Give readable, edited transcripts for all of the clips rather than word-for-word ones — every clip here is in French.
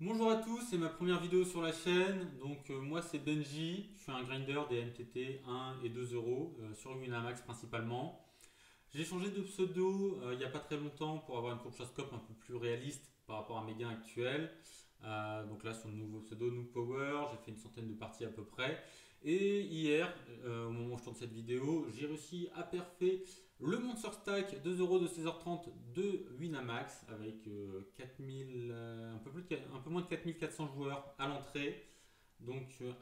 Bonjour à tous, c'est ma première vidéo sur la chaîne. Moi c'est Benji, je suis un grinder des MTT 1 et 2 euros sur Winamax principalement. J'ai changé de pseudo il n'y a pas très longtemps pour avoir une courbe scope un peu plus réaliste par rapport à mes gains actuels. Donc là sur le nouveau pseudo Noob Power, j'ai fait une centaine de parties à peu près. Et hier, au moment où je tourne cette vidéo, j'ai réussi à perfer le Monster Stack 2 euros de 16h30 de Winamax avec 4000, un peu moins de 4400 joueurs à l'entrée.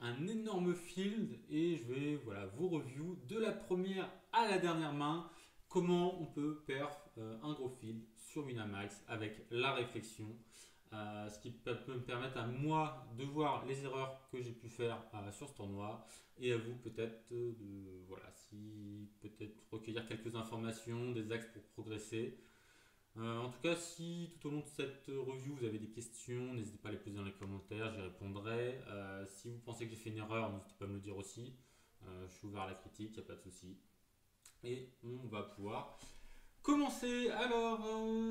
Un énorme field et je vais vous review de la première à la dernière main comment on peut perf un gros field sur Winamax avec la réflexion. Ce qui peut me permettre à moi de voir les erreurs que j'ai pu faire sur ce tournoi et à vous peut-être si peut-être recueillir quelques informations, des axes pour progresser. En tout cas, si tout au long de cette review vous avez des questions, n'hésitez pas à les poser dans les commentaires, j'y répondrai. Si vous pensez que j'ai fait une erreur, n'hésitez pas à me le dire aussi. Je suis ouvert à la critique, il n'y a pas de souci. Et on va pouvoir commencer. Alors,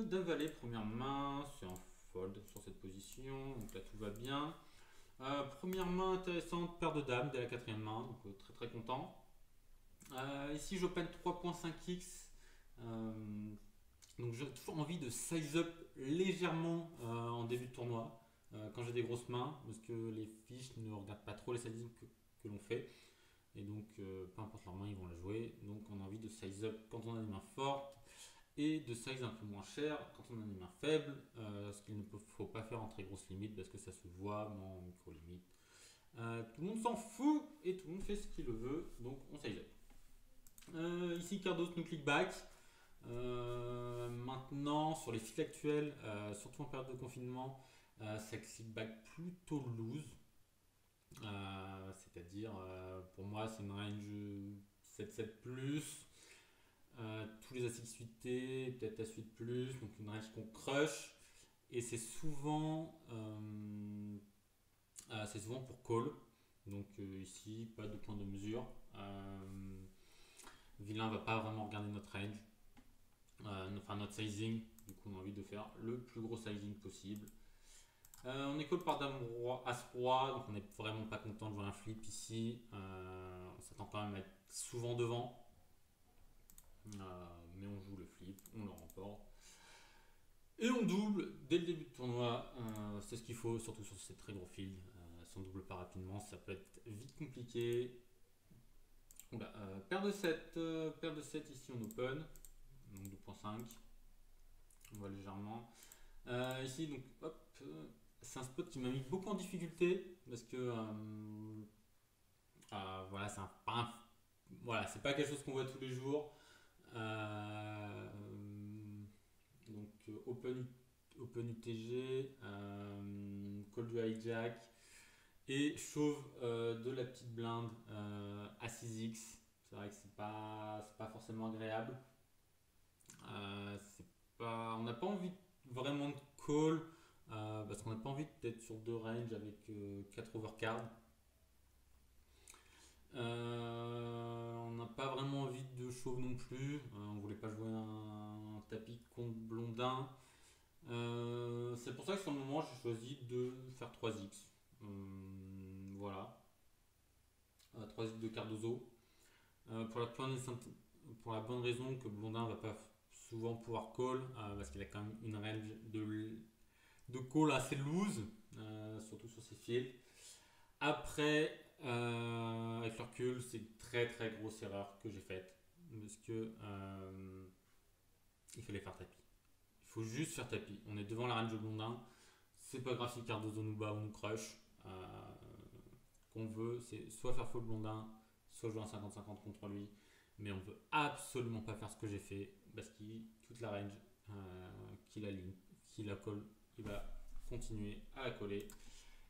Dame Valet, première main, c'est un fold sur cette position, donc là tout va bien. Première main intéressante, paire de dames dès la quatrième main, donc très très content. Ici j'open 3.5x. Donc j'ai toujours envie de size up légèrement en début de tournoi quand j'ai des grosses mains parce que les fiches ne regardent pas trop les sizing que l'on fait et peu importe leur main ils vont la jouer, donc on a envie de size up quand on a des mains fortes et de size un peu moins cher quand on a des mains faibles, ce qu'il ne faut pas faire en très grosse limite parce que ça se voit mais en micro limite. Tout le monde s'en fout et tout le monde fait ce qu'il veut, donc on size up. Ici Cardos nous click back. Maintenant, sur les fils actuels, surtout en période de confinement, ça click back plutôt loose. C'est-à-dire, pour moi, c'est une range 7-7 plus. Tous les A6 suités, peut-être à suite plus, donc une range qu'on crush. Et c'est souvent pour call. Ici, pas de point de mesure. Vilain va pas vraiment regarder notre range. Notre sizing. Du coup, on a envie de faire le plus gros sizing possible. On est call par dame roi, as roi, donc on n'est vraiment pas content de jouer un flip ici. On s'attend quand même à être souvent devant. Mais on joue le flip, on le remporte. Et on double dès le début de tournoi. C'est ce qu'il faut, surtout sur ces très gros fields. Si on double pas rapidement, ça peut être vite compliqué. Paire de 7 ici on open. Donc 2.5. On voit légèrement. Ici, donc, hop, c'est un spot qui m'a mis beaucoup en difficulté parce que voilà, c'est pas quelque chose qu'on voit tous les jours. Euh, open, open UTG, call du hijack et chauve de la petite blinde à 6x. C'est vrai que c'est pas forcément agréable. On n'a pas envie vraiment de call parce qu'on n'a pas envie d'être sur deux ranges avec 4 overcards. On n'a pas vraiment envie de chauve non plus. On voulait pas jouer un tapis contre blondin. C'est pour ça que sur le moment j'ai choisi de faire 3x. Voilà. 3x de Cardozo. Pour la bonne raison que blondin va pas souvent pouvoir call parce qu'il a quand même une range de call assez loose, surtout sur ses fields. Après, avec le recul, c'est une très très grosse erreur que j'ai faite. Parce que il fallait faire tapis. Il faut juste faire tapis. On est devant la range de blondin. C'est pas grave si Cardozo nous bat ou nous crush. Qu'on veut, c'est soit faire fold blondin, soit jouer un 50-50 contre lui. Mais on veut absolument pas faire ce que j'ai fait. Parce qu'il toute la range qu'il aligne, qu'il la colle, il va continuer à la coller.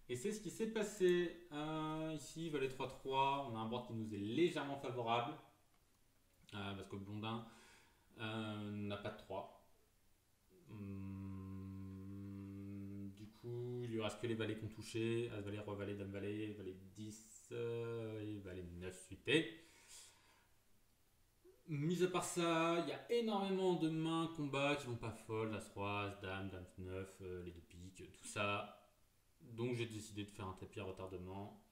Et c'est ce qui s'est passé ici, valet 3-3. On a un board qui nous est légèrement favorable. Parce que le blondin n'a pas de 3. Du coup, il lui reste que les valets qu'on touchait. As valet, roi valet, dame valet, valet 10 et valet 9 suité. Mis à part ça, il y a énormément de mains combat qui vont pas fold. As roi, as dame, dame 9, les deux piques, tout ça. Donc j'ai décidé de faire un tapis à retardement.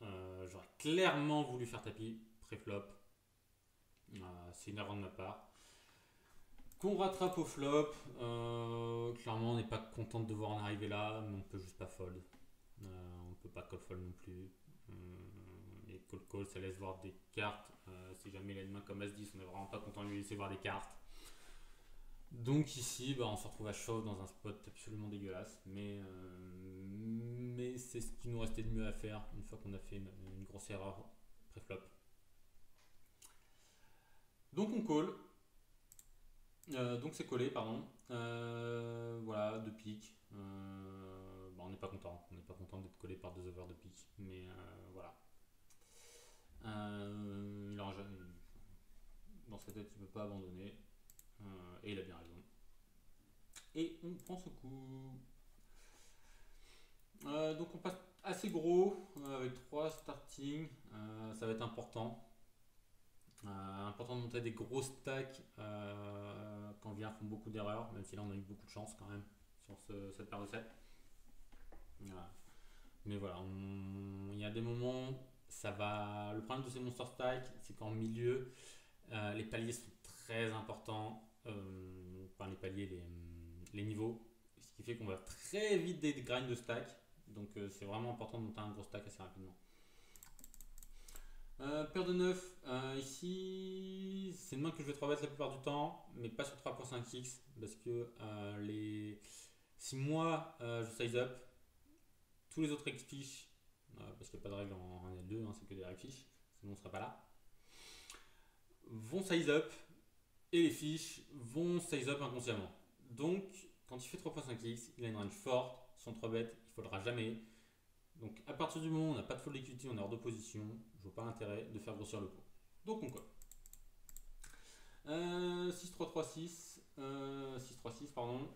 J'aurais clairement voulu faire tapis pré-flop. C'est une erreur de ma part. Qu'on rattrape au flop. Clairement, on n'est pas content de devoir en arriver là, mais on peut juste pas fold. On peut pas call fold non plus. Et call call, ça laisse voir des cartes. Si jamais il a une main comme As-10, on n'est vraiment pas content de lui laisser voir des cartes. Donc ici, on se retrouve à chaud dans un spot absolument dégueulasse, mais c'est ce qui nous restait de mieux à faire une fois qu'on a fait une grosse erreur pré-flop. Donc on call. Donc c'est collé, pardon. Voilà, deux piques. On n'est pas content. On n'est pas content d'être collé par deux overs de pique. Mais voilà. Dans sa tête, il ne veut pas abandonner. Et il a bien raison. Et on prend ce coup. Donc on passe assez gros avec 3 starting. Ça va être important. Important de monter des gros stacks quand VR font beaucoup d'erreurs, même si là on a eu beaucoup de chance quand même sur cette paire de 7. Voilà. Mais voilà, il y a des moments, ça va. Le problème de ces monster stacks, c'est qu'en milieu, les paliers sont très importants. Enfin, les paliers, les niveaux. Ce qui fait qu'on va très vite des grinds de stack. Donc c'est vraiment important de monter un gros stack assez rapidement. Paire de 9, ici c'est une main que je vais 3 bêtes la plupart du temps, mais pas sur 3.5x parce que si moi je size up, tous les autres X-fish, parce qu'il n'y a pas de règle en 1 et 2, c'est que des X-fish, sinon on ne serait pas là, vont size up et les fiches vont size up inconsciemment. Donc quand il fait 3.5x, il a une range forte, son 3 bêtes, il ne faudra jamais. Donc à partir du moment où on n'a pas de fold equity, on est hors de position, je vois pas l'intérêt de faire grossir le pot. Donc on colle. 6-3-3-6, 6-3-6 pardon,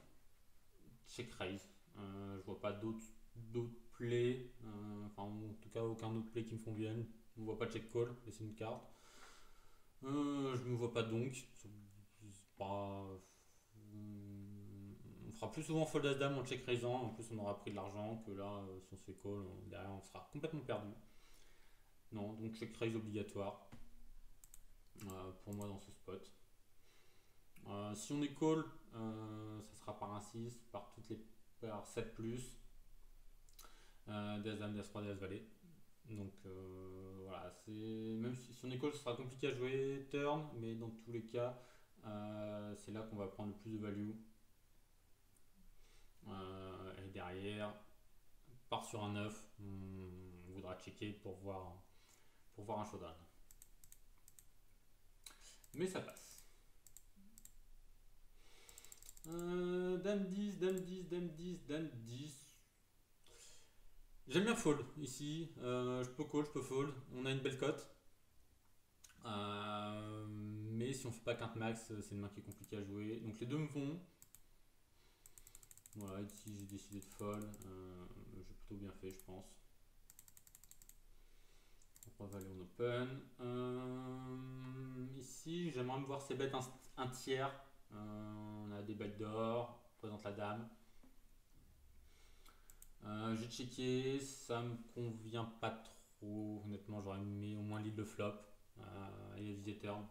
check raise. Je vois pas d'autres plays, enfin en tout cas aucun autre play qui me convienne. On ne voit pas check call, laisser une carte. Je me vois pas donc. Pas, on fera plus souvent fold as dame en check raisant, en plus on aura pris de l'argent que là si on se fait call, derrière on sera complètement perdu. Non, donc check raise obligatoire pour moi dans ce spot. Si on est call, ça sera par un 6, par toutes les paires 7 plus, Des-Dame, Des-3, Des-Valet. Donc voilà, même si on est call, ce sera compliqué à jouer turn, mais dans tous les cas, c'est là qu'on va prendre le plus de value. Et derrière, part sur un 9, on voudra checker pour voir un showdown. Mais ça passe. Dame 10, Dame 10, Dame 10, Dame 10. J'aime bien fold ici. Je peux call, je peux fold. On a une belle cote. Mais si on fait pas quinte max, c'est une main qui est compliquée à jouer. Donc les deux me vont. Voilà, ici j'ai décidé de fold. J'ai plutôt bien fait, je pense. 3 valet en open. Ici, j'aimerais me voir ces bêtes un tiers. On a des bêtes d'or, présente la dame. J'ai checké, ça me convient pas trop. Honnêtement, j'aurais mis au moins lead le flop et viser turn.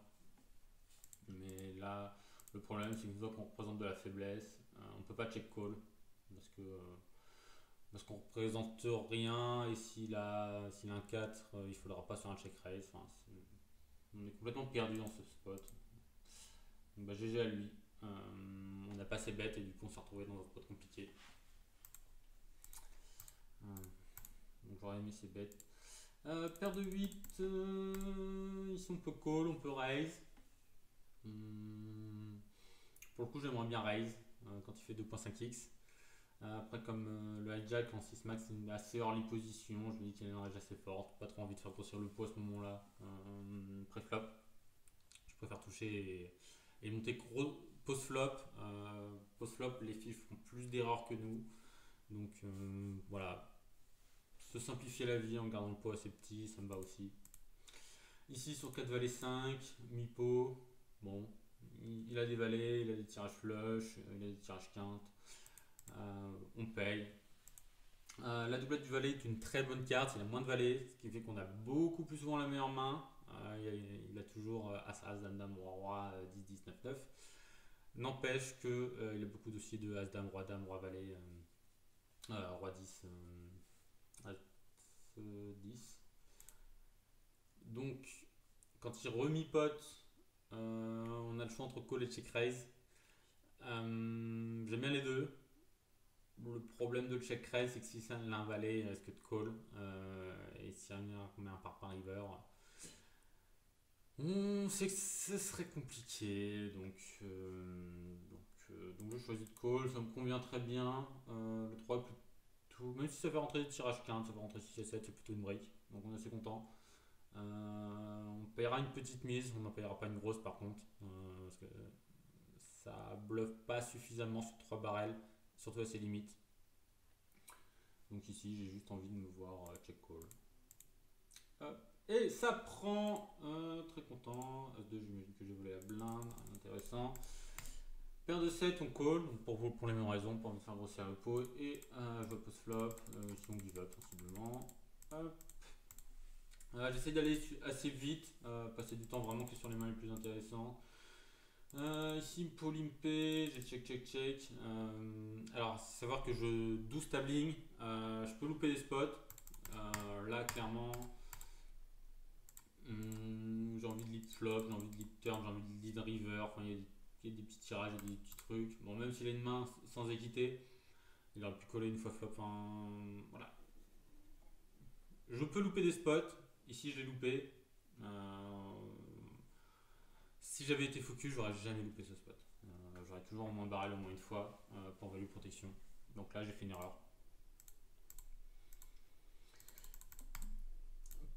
Mais là, le problème, c'est qu'une fois qu'on représente de la faiblesse, on peut pas check call parce qu'on représente rien et s'il a un 4, il faudra pas sur un check raise. Enfin, on est complètement perdu dans ce spot. Donc GG à lui. On n'a pas ses bêtes et du coup on s'est retrouvé dans un spot compliqué. Donc j'aurais aimé ses bêtes. Paire de 8, ici on peut call, on peut raise. Pour le coup j'aimerais bien raise quand il fait 2.5x. Après comme le hijack en 6 max c'est une assez early position, je me dis qu'il a une range assez forte, pas trop envie de faire grossir le pot à ce moment là, pré-flop. Je préfère toucher et monter post-flop. Post-flop les filles font plus d'erreurs que nous. Donc voilà, se simplifier la vie en gardant le pot assez petit, ça me va aussi. Ici sur 4 valets 5, mi-pot, bon, il a des valets, il a des tirages flush, il a des tirages quintes, on paye. La doublette du valet est une très bonne carte, il a moins de valets, ce qui fait qu'on a beaucoup plus souvent la meilleure main. Il a toujours As, As, Dame, Dame, Roi, Roi, 10, 10, 9, 9. N'empêche qu'il a beaucoup dossiers de As, Dame, Roi, Valet, Roi 10, As 10. Donc, quand il remi-pote, on a le choix entre call et check raise. J'aime bien les deux. Le problème de check raise, c'est que si c'est un valet, il risque de call. Et si on met un par river, on sait que ce serait compliqué. Donc je choisis de call, ça me convient très bien. Le 3 est plutôt. Même si ça fait rentrer des tirages quinte, ça fait rentrer 6 et 7, c'est plutôt une break. Donc on est assez content. On paiera une petite mise, on n'en paiera pas une grosse par contre. Parce que ça bluffe pas suffisamment sur 3 barrels, surtout à ses limites. Donc ici, j'ai juste envie de me voir check call. Hop. Et ça prend, très content. As2, j'imagine que j'ai volé la blinde, intéressant. Paire de 7, on call, donc pour les mêmes raisons, pour me faire grossir le pot. Et je vais post-flop, ici on give up sensiblement. Hop. J'essaie d'aller assez vite, passer du temps vraiment que sur les mains les plus intéressantes. Ici pour limper, j'ai check check check. Alors savoir que je 12 tabling, je peux louper des spots. Là clairement, j'ai envie de lead flop, j'ai envie de lead turn, j'ai envie de lead river. Enfin il y a des petits tirages, il y a des petits trucs. Bon même s'il a une main sans équité, il aurait pu coller une fois flop. Enfin, voilà. Je peux louper des spots. Ici je l'ai loupé. Si j'avais été focus, j'aurais jamais loupé ce spot. J'aurais toujours au moins barrel au moins une fois pour value protection. Donc là, j'ai fait une erreur.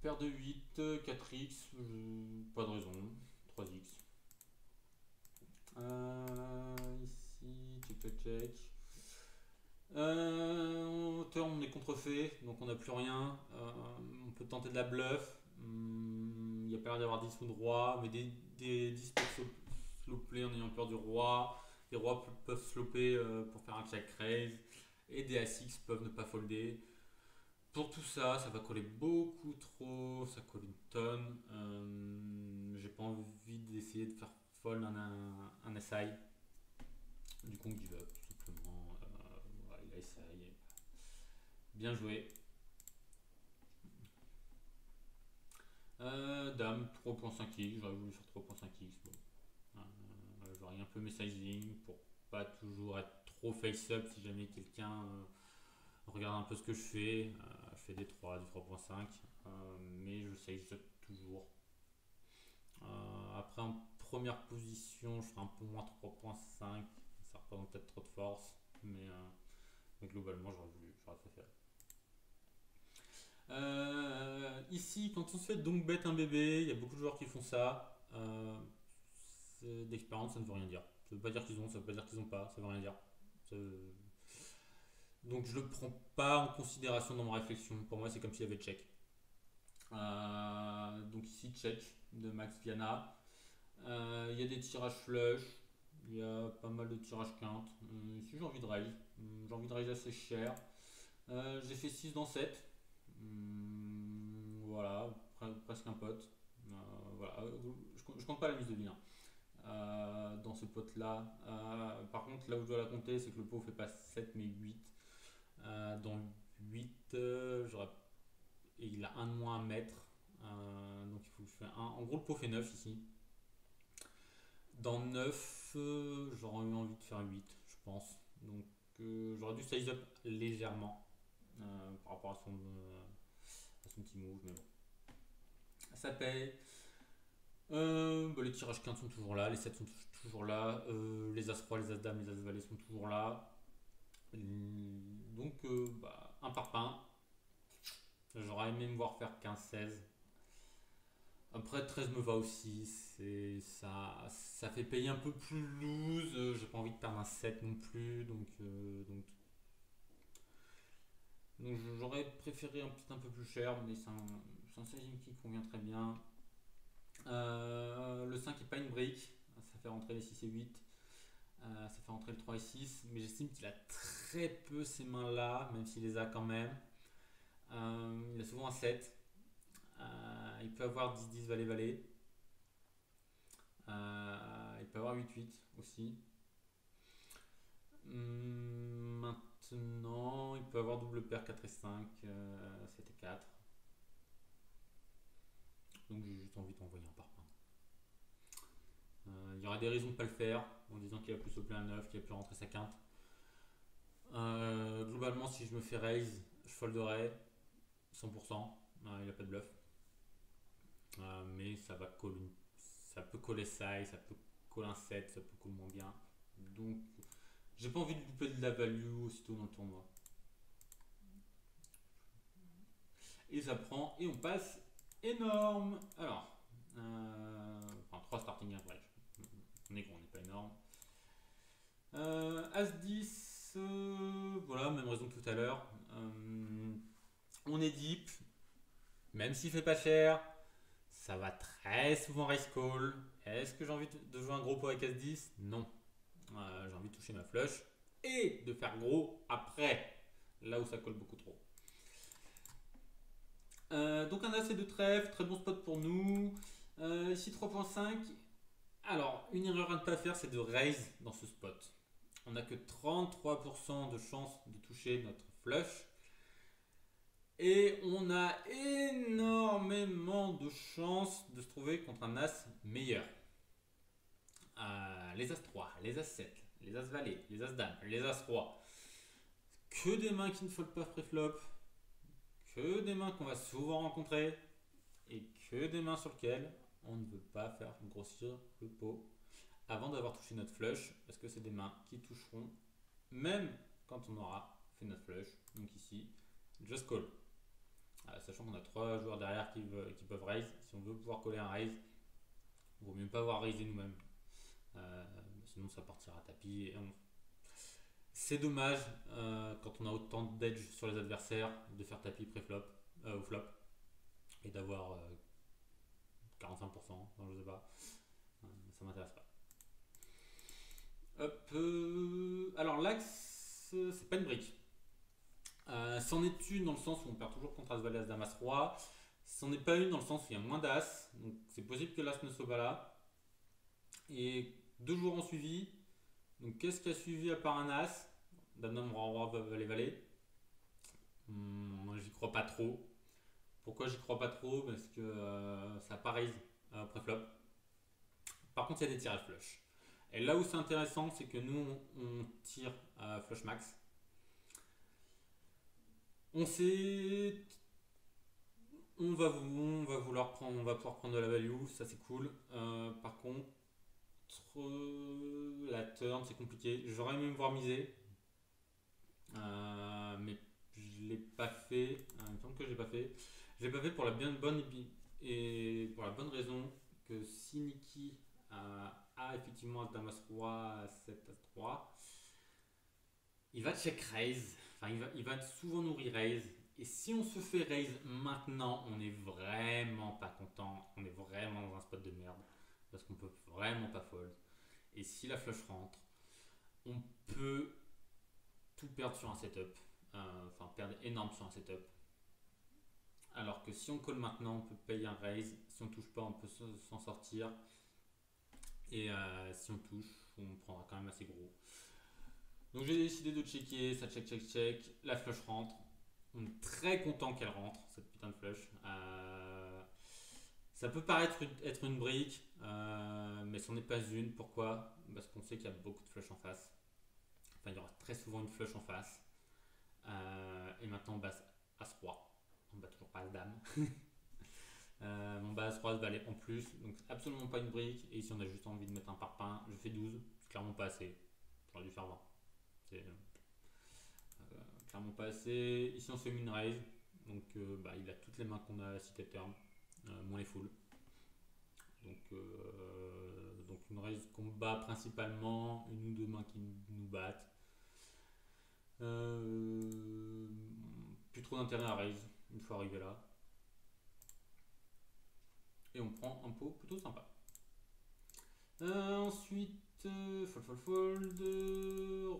Paire de 8, 4x, pas de raison. 3x. Ici, check, check, check. Hauteur, on est contrefait, donc on n'a plus rien. On peut tenter de la bluff. Il y a pas l'air d'avoir 10 ou de roi, mais des 10 peuvent sloper en ayant peur du roi. Les rois peuvent sloper pour faire un check raise. Et des As-X peuvent ne pas folder. Pour tout ça, ça va coller beaucoup trop, ça colle une tonne. J'ai pas envie d'essayer de faire fold un SI. Du coup, on give up, tout simplement. Voilà, il a essayé. Bien joué. Dame 3.5x, j'aurais voulu faire 3.5x. Bon. Je varie un peu mes sizing pour pas toujours être trop face-up si jamais quelqu'un regarde un peu ce que je fais. Je fais des 3, du 3.5, mais je size toujours. Après, en première position, je ferai un peu moins 3.5. Ça représente peut-être trop de force, mais globalement, j'aurais préféré. Ici, quand on se fait donc bet un bébé, il y a beaucoup de joueurs qui font ça. D'expérience, ça ne veut rien dire. Ça ne veut pas dire qu'ils ont, ça ne veut pas dire qu'ils n'ont pas, ça ne veut rien dire. Ça- Donc je le prends pas en considération dans ma réflexion. Pour moi, c'est comme s'il y avait check. Donc ici, check de Max Viana. Il y a des tirages flush. Il y a pas mal de tirages quinte. Ici, j'ai envie de raise. J'ai envie de raise assez cher. J'ai fait 6 dans 7. Voilà, presque un pote. Voilà. Je compte pas la mise de vie, hein, dans ce pot là. Par contre, là où je dois la compter, c'est que le pot fait pas 7 mais 8. Dans 8, et il a un de moins à mettre. Donc il faut que je fasse un. En gros, le pot fait 9 ici. Dans 9, j'aurais eu envie de faire 8, je pense. Donc j'aurais dû size up légèrement par rapport à son petit move. Mais bon, ça paye. Les tirages 15 sont toujours là, les 7 sont toujours là, les As-Roi, les As-Dames, les As-Valets sont toujours là. Donc, un par pain. J'aurais aimé me voir faire 15-16. Après, 13 me va aussi. Ça fait payer un peu plus loose. J'ai pas envie de perdre un 7 non plus. Donc j'aurais préféré peut-être un peu plus cher, mais c'est un sizing qui convient très bien. Le 5 est pas une brique. Ça fait rentrer les 6 et 8. Ça fait rentrer le 3 et 6, mais j'estime qu'il a très peu ces mains-là, même s'il les a quand même. Il a souvent un 7. Il peut avoir 10-10 valet-valet. Il peut avoir 8-8 aussi. Maintenant, il peut avoir double paire 4 et 5, 7 et 4. Donc j'ai juste envie d'envoyer un parpaing. Il y aurait des raisons de ne pas le faire, en disant qu'il a plus sauté un 9, qu'il a pu rentrer sa quinte. Globalement, si je me fais raise, je folderai 100%. Il n'a pas de bluff. Mais ça peut coller ça, ça peut coller un 7, ça peut coller moins bien. Donc j'ai pas envie de louper de la value aussitôt dans le tournoi. Et ça prend, et on passe énorme. Alors, enfin 3 starting average. On est gros, on n'est pas énorme. As-10, voilà, même raison que tout à l'heure. On est deep, même s'il fait pas cher, ça va très souvent raise call. Est-ce que j'ai envie de jouer un gros pot avec As-10? Non. J'ai envie de toucher ma flush et de faire gros après, là où ça colle beaucoup trop. Donc un As et 2 trèfles, très bon spot pour nous. Ici 3.5. Alors, une erreur à ne pas faire, c'est de raise dans ce spot. On n'a que 33% de chance de toucher notre flush. Et on a énormément de chances de se trouver contre un As meilleur. Les As 3, les As 7, les As valet, les As dame, les As roi. Que des mains qui ne foldent pas pré-flop. Que des mains qu'on va souvent rencontrer. Et que des mains sur lesquelles on ne veut pas faire grossir le pot avant d'avoir touché notre flush, parce que c'est des mains qui toucheront même quand on aura fait notre flush. Donc ici, just call. Sachant qu'on a 3 joueurs derrière qui peuvent raise. Si on veut pouvoir coller un raise, il vaut mieux pas avoir raisé nous-mêmes. Sinon ça partira à tapis. C'est dommage quand on a autant d'edge sur les adversaires de faire tapis pré-flop ou flop et d'avoir 45%, non je sais pas. Ça m'intéresse pas. Hop, alors l'axe, c'est pas une brique. C'en est une dans le sens où on perd toujours contre As valet As dame As roi. C'en est pas une dans le sens où il y a moins d'As, donc c'est possible que l'As ne soit pas là. Et 2 jours ont suivi. Donc qu'est-ce qui a suivi à part un As? Dame dame roi roi valet valet. Moi j'y crois pas trop. Pourquoi j'y crois pas trop? Parce que ça pas raise pré-flop. Par contre il y a des tirages flush. Et là où c'est intéressant, c'est que nous on tire flush max. On sait, on va pouvoir prendre de la value, ça c'est cool. Par contre, la turn c'est compliqué. J'aurais aimé me voir miser, mais je l'ai pas fait. Il me semble que je l'ai pas fait. Je l'ai pas fait pour la bonne et pour la bonne raison que si Niki a effectivement As dame As roi, As 7 As 3, il va check raise. Enfin, il va souvent nous re-raise. Et si on se fait raise maintenant, on est vraiment pas content. On est vraiment dans un spot de merde. Parce qu'on peut vraiment pas fold. Et si la flush rentre, on peut tout perdre sur un setup. Enfin, perdre énorme sur un setup. Alors que si on call maintenant, on peut payer un raise. Si on touche pas, on peut s'en sortir. Et si on touche, on prendra quand même assez gros. Donc j'ai décidé de checker, ça check, la flush rentre. On est très content qu'elle rentre, cette putain de flush. Ça peut paraître être une brique, mais ce n'est pas une. Pourquoi? Parce qu'on sait qu'il y a beaucoup de flush en face. Enfin, il y aura très souvent une flush en face. Et maintenant on bat As roi. On bat toujours pas As dame. On bat As roi, As valet en plus. Donc absolument pas une brique. Et ici on a juste envie de mettre un parpaing. Je fais 12, c'est clairement pas assez. J'aurais dû faire 20. C'est clairement pas assez. Ici on se fait min raise. Donc il a toutes les mains qu'on a à cité terme. Moins les full. Donc une raise qu'on bat principalement. Une ou deux mains qui nous battent. Plus trop d'intérêt à raise une fois arrivé là. Et on prend un pot plutôt sympa. Ensuite, fold,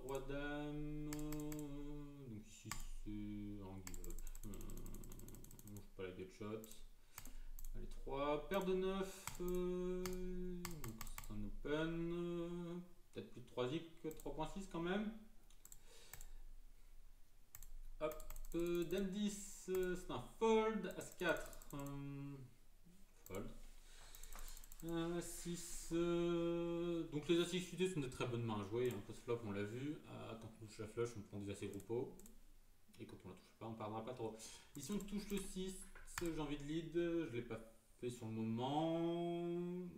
roi dame, donc ici c'est un give up, on joue pas la gutshot, allez 3, paire de 9, donc c'est un open, peut-être plus de 3x que 3.6 quand même, hop, dame 10, c'est un fold, as 4, fold. 6. Donc les as suités sont des très bonnes mains à jouer. Hein. Post-flop, on l'a vu. Quand on touche la flush, on prend des assez gros pots. Et quand on la touche pas, on perdra pas trop. Ici, on touche le 6. J'ai envie de lead. Je ne l'ai pas fait sur le moment.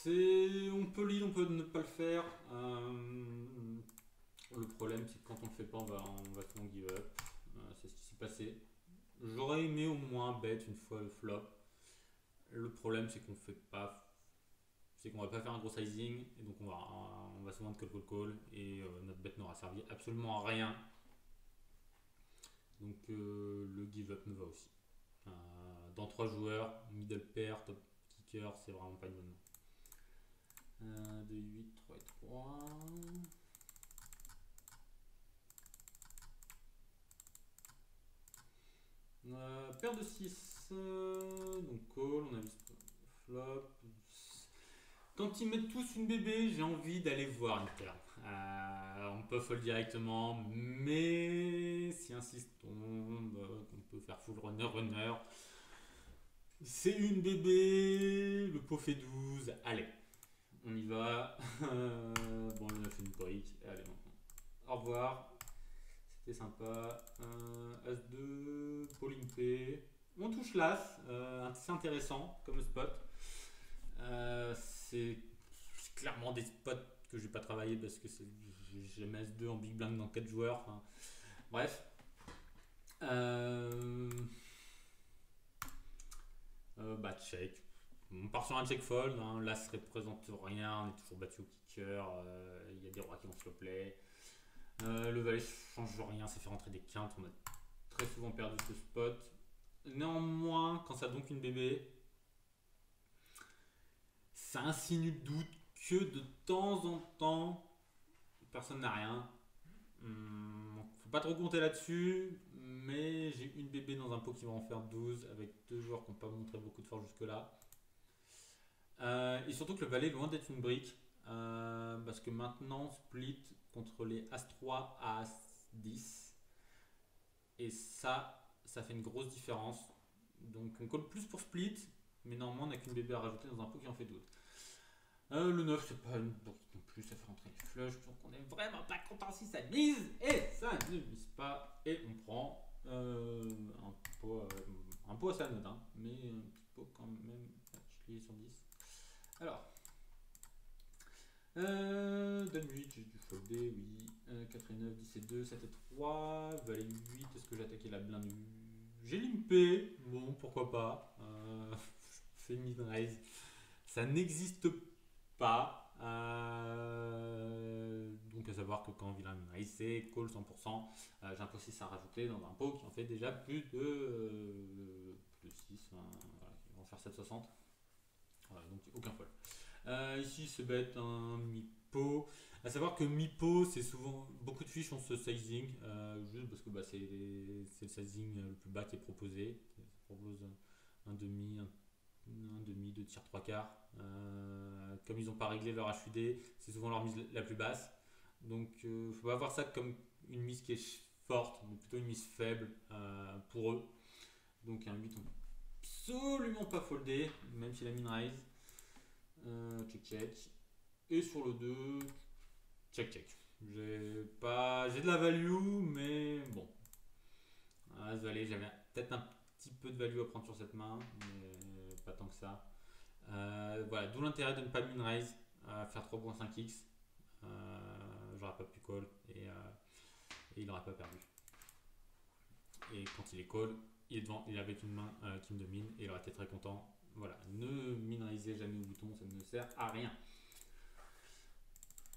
On peut lead, on peut ne pas le faire. Le problème, c'est que quand on le fait pas, on va souvent give up. C'est ce qui s'est passé. J'aurais aimé au moins bet une fois le flop. Le problème, c'est qu'on fait pas, c'est qu'on va pas faire un gros sizing et donc on va souvent call call call et notre bet n'aura servi absolument à rien. Donc le give up me va aussi. Dans 3 joueurs, middle pair, top kicker, c'est vraiment pas une bonne main. 2, 8, 3 et 3. Paire de 6, donc call, on a vu flop. Quand ils mettent tous une bébé, j'ai envie d'aller voir une paire. On peut fold directement, mais si un 6 tombe, on peut faire full runner. C'est une bébé, le pot fait 12, allez, on y va. Bon, le 9 fait une brique, allez maintenant. Au revoir. C'était sympa. As2, pot limpé. On touche l'as, c'est intéressant comme spot. C'est clairement des spots que j'ai pas travaillé parce que j'ai jamais As2 en big blind dans 4 joueurs. Enfin, bref. Bah check. On part sur un check fold. Hein. L'as représente rien. On est toujours battu au kicker. Il y a des rois qui vont flop play. Le valet change rien, ça fait rentrer des quintes, on a très souvent perdu ce spot. Néanmoins, quand ça donc une bébé, ça insinue le doute que de temps en temps, personne n'a rien. Faut pas trop compter là-dessus, mais j'ai une bébé dans un pot qui va en faire 12 avec 2 joueurs qui n'ont pas montré beaucoup de force jusque-là. Et surtout que le valet est loin d'être une brique, parce que maintenant, split contre les As-3 à As-10. Et ça fait une grosse différence. Donc on colle plus pour split, mais normalement on n'a qu'une bébé à rajouter dans un pot qui en fait 12. Le 9, c'est pas une brique non plus, ça fait rentrer les flush, donc on est vraiment pas content si ça mise. Et ça ne mise pas. Et on prend un pot assez anodin, mais un petit pot quand même. Je l'ai sur 10. Alors. Donne 8, j'ai dû folder, oui. 4 et 9, 10 et 2, 7 et 3. Valet 8, est-ce que j'ai attaqué la blinde? J'ai limpé, bon, pourquoi pas. Fait mid-raise. Ça n'existe pas. Donc à savoir que quand vilain mid-raise, c'est call 100%. J'ai un pot 6 à rajouter dans un pot qui en fait déjà plus de 6. Voilà, ils vont faire 7,60. Voilà, donc aucun fold. Ici, c'est bête, un mi-pot. À savoir que mi-pot, c'est souvent. Beaucoup de fiches ont ce sizing, juste parce que bah, c'est le sizing le plus bas qui est proposé. Ça propose un demi, un demi, deux tiers, trois quarts. Comme ils n'ont pas réglé leur HUD, c'est souvent leur mise la plus basse. Donc, il ne faut pas voir ça comme une mise qui est forte, mais plutôt une mise faible pour eux. Donc, un 8, on peut absolument pas folder, même si la min rise. Check check. Et sur le 2, check check. J'ai de la value, mais bon. Ce valet, j'avais peut-être un petit peu de value à prendre sur cette main, mais pas tant que ça. Voilà, d'où l'intérêt de ne pas min raise, faire 3.5x. J'aurais pas pu call et il n'aurait pas perdu. Et quand il est call, il est devant, il est avec une main qui me domine et il aurait été très content. Voilà, ne minimiser jamais au bouton, ça ne sert à rien.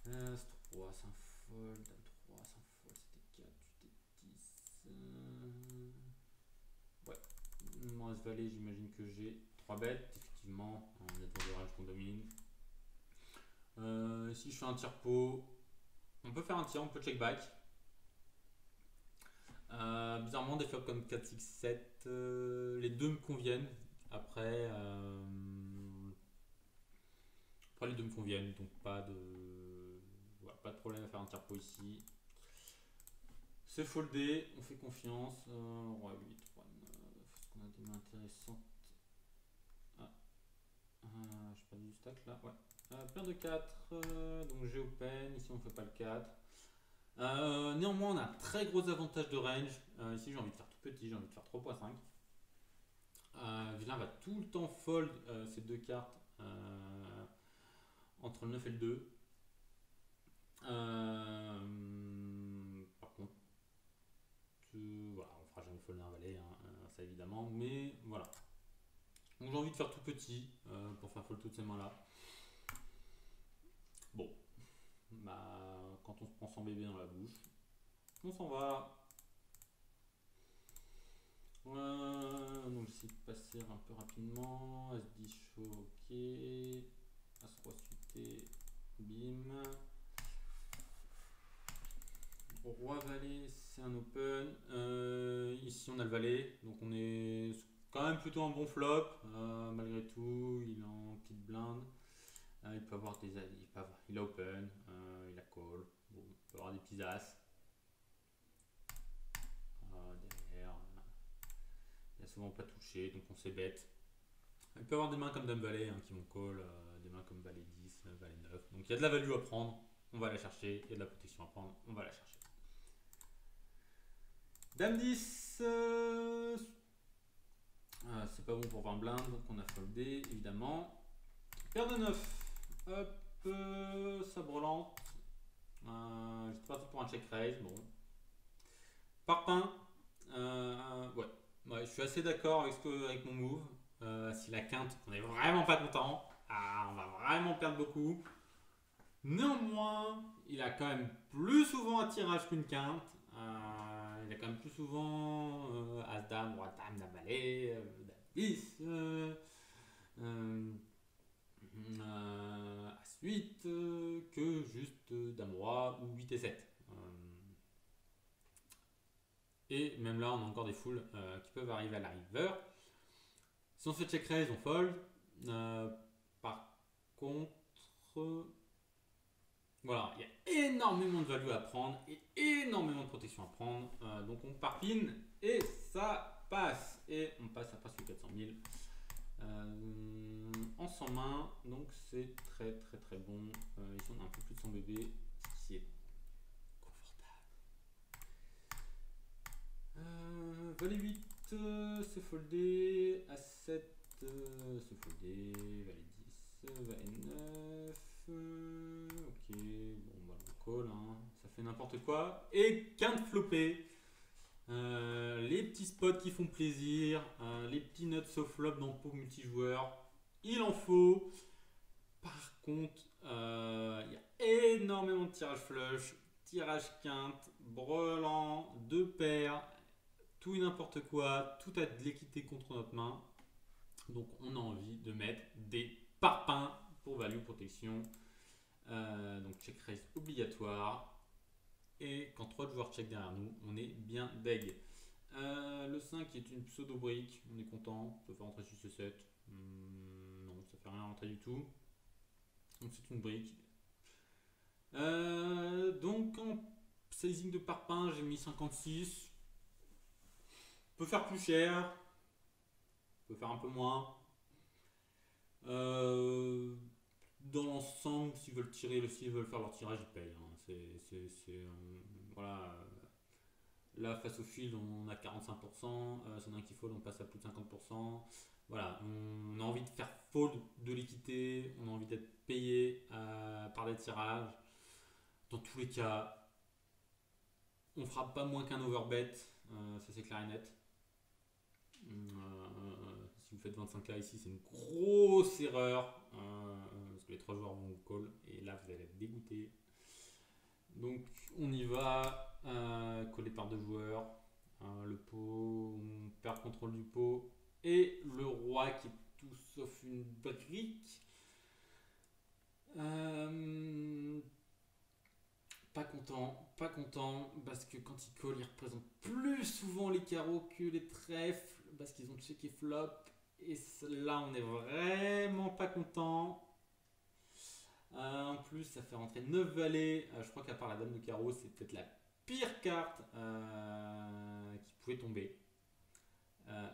3, c'est un fold, 3, c'est un fold, c'était 4, c'était 10. Ouais, moi ce valet, j'imagine que j'ai 3 bêtes, effectivement, on est dans le range qu'on domine. Ici je fais un tir pot. On peut faire un tir, on peut check back. Bizarrement, des flops comme 4, 6, 7, les deux me conviennent. Après, les deux me conviennent, donc voilà, pas de problème à faire un tir pot ici. C'est foldé, on fait confiance. Roi 8, roi 9. Est-ce qu'on a des mains intéressantes? Je perds du stack là, ouais. Plein de 4, donc j'ai open. Ici on fait pas le 4. Néanmoins, on a un très gros avantage de range. Ici, j'ai envie de faire tout petit, j'ai envie de faire 3.5. Vilain va tout le temps fold ces deux cartes entre le 9 et le 2. Par contre, voilà, on fera jamais fold un valet, hein, ça évidemment, mais voilà. Donc j'ai envie de faire tout petit pour faire fold toutes ces mains là. Bon, bah, quand on se prend son bébé dans la bouche, on s'en va. Donc j'essaie de passer un peu rapidement. As-10 chaud, ok. As-roi suité, bim. Roi valet, c'est un open. Ici on a le valet, donc on est quand même plutôt un bon flop. Malgré tout, il est en petite blinde. Il peut avoir des il a open, il a call. Bon, il peut avoir des petits as. Derrière, il a souvent pas touché, donc on s'est bête. Il peut avoir des mains comme Dame Valet qui vont call, des mains comme Valet 10, Valet 9. Donc il y a de la value à prendre, on va la chercher. Il y a de la protection à prendre, on va la chercher. Dame 10, c'est pas bon pour 20 blindes, donc on a foldé évidemment. Paire de 9, hop, sabre lente. J'étais parti pour un check raise, bon. Parpaing, ouais, je suis assez d'accord avec mon move. Si la quinte, on est vraiment pas content. On va vraiment perdre beaucoup. Néanmoins, il a quand même plus souvent un tirage qu'une quinte. Il a quand même plus souvent As-Dame, Roi-Dame, Dame-Valet, Dame-10, As-8 que juste Dame-Roi ou 8 et 7. Et même là, on a encore des foules qui peuvent arriver à la river. Si on se fait check raise, on fold. Par contre, voilà, il y a énormément de value à prendre et énormément de protection à prendre. Donc on parpine et ça passe. Et on passe à presque 400 000 en 100 mains. Donc c'est très très très bon. Ici on a un peu plus de son bébé, ce qui est confortable. Valet 8, c'est foldé. A7, c'est foldé. Valet 10, Valet 9. Ok, bon bah on call, hein. Ça fait n'importe quoi. Et quinte flopée. Les petits spots qui font plaisir, les petits nuts au flop dans pot multijoueur, il en faut. Par contre, il y a énormément de tirage flush, tirage quinte, brelan, deux paires, tout et n'importe quoi, tout a de l'équité contre notre main. Donc on a envie de mettre des parpaings pour value protection. Donc check raise obligatoire. Et quand 3 joueurs check derrière nous, on est bien deg. Le 5 est une pseudo brique, on est content, ça fait rentrer 6 et 7. Non, ça fait rien rentrer du tout. Donc c'est une brique. Donc en sizing de parpaing, j'ai mis 56. Peut faire plus cher, peut faire un peu moins. Dans l'ensemble, s'ils veulent faire leur tirage, ils payent. Voilà. Là, face au field, on a 45%. Si on a un qui fold, on passe à plus de 50%. Voilà, on a envie de faire fold de l'équité, on a envie d'être payé par des tirages. Dans tous les cas, on fera pas moins qu'un overbet, ça c'est clair et net. Si vous faites 25K ici, c'est une grosse erreur parce que les 3 joueurs vont call et là vous allez être dégoûté. Donc on y va, collé par 2 joueurs. Le pot, on perd contrôle du pot et le roi qui est tout sauf une brique. Euh, pas content, parce que quand ils call, ils représentent plus souvent les carreaux que les trèfles, parce qu'ils ont checké flop. Et là, on est vraiment pas content. En plus, ça fait rentrer 9 valets. Je crois qu'à part la dame de carreau, c'est peut-être la pire carte qui pouvait tomber. Euh,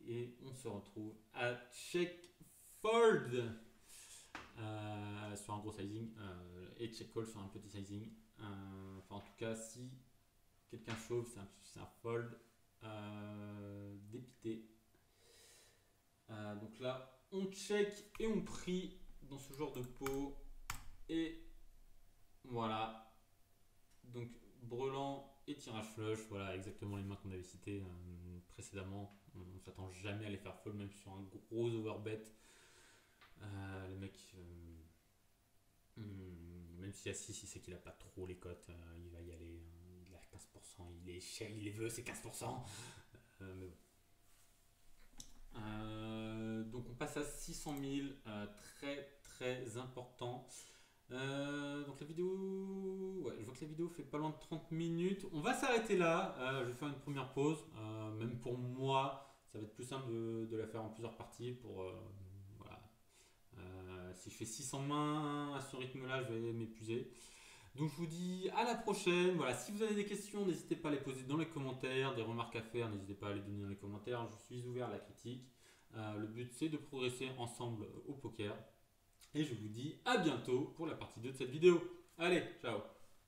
et on se retrouve à check fold sur un gros sizing et check call sur un petit sizing. Enfin, en tout cas, si quelqu'un chauffe, c'est un fold dépité. Donc là, on check et on prie dans ce genre de pot. Et voilà. Donc, brelan et tirage flush. Voilà, exactement les mains qu'on avait citées précédemment. On ne s'attend jamais à les faire fold, même sur un gros overbet. Le mec, même s'il y a 6, il sait qu'il a pas trop les cotes. Il va y aller. Il a 15%. Il est cher, il les veut, c'est 15%. Mais bon. Donc on passe à 600 000, très très important. Donc la vidéo, ouais, je vois que la vidéo fait pas loin de 30 minutes. On va s'arrêter là. Je vais faire une première pause. Même pour moi, ça va être plus simple de la faire en plusieurs parties. Voilà. Si je fais 600 mains à ce rythme-là, je vais m'épuiser. Donc je vous dis à la prochaine. Voilà, si vous avez des questions, n'hésitez pas à les poser dans les commentaires, des remarques à faire, n'hésitez pas à les donner dans les commentaires. Je suis ouvert à la critique. Le but c'est de progresser ensemble au poker. Et je vous dis à bientôt pour la partie 2 de cette vidéo. Allez, ciao!